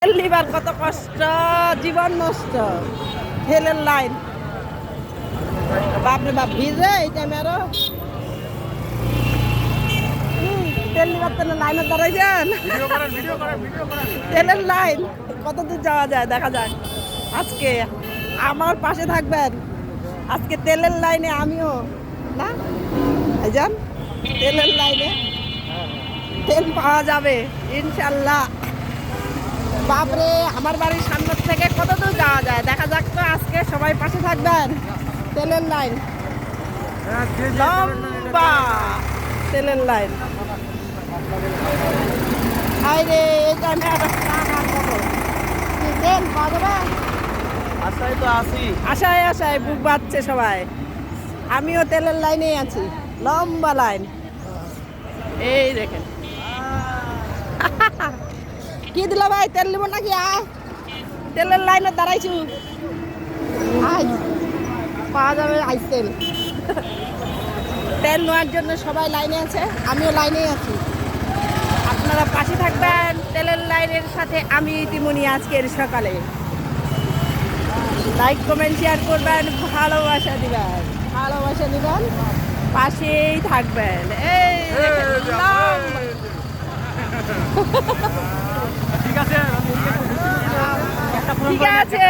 তেল নিবার কত কষ্ট, জীবন নষ্ট। তেলের লাইন, বাপরে বাপ, ভিজে এই টাইমে আরো তেল নিবার তেলের লাইনে দাঁড়াইছেন। তেলের লাইন কত দূর যাওয়া যায় দেখা যাক। আজকে আমার পাশে থাকবেন, আজকে তেলের লাইনে আমিও না যান, তেলের লাইনে তেল পাওয়া যাবে ইনশাল্লাহ। বাপরে, আমার বাড়ির সামনে থেকে কত দূর যাওয়া যায় দেখা যাক। তো আজকে সবাই পাশে থাকবেন। তেলের লাইন লম্বা, তেলের লাইন। আরে এই টাইমে তেল পাওয়া যাবে? আশায় তো আছি, আশায় আশায় বুক বাজছে সবাই। আমিও তেলের লাইনেই আছি, লম্বা লাইন। এই দেখেন কি দিল ভাই, তেল নিব নাকি? আয়, তেলের লাইনে দাঁড়াইছু, আয় পাওয়া যাবে আইস তেল। তেল নেওয়ার জন্য সবাই লাইনে আছে, আমিও লাইনেই আছি। আপনারা পাশে থাকবেন তেলের লাইনের সাথে। আমি ইতিমনি আজকের সকালে লাইক কমেন্ট শেয়ার করবেন, ভালোবাসা দিবেন, ভালোবাসা দিবেন, পাশেই থাকবেন। এই ঠিক আছে, ঠিক আছে।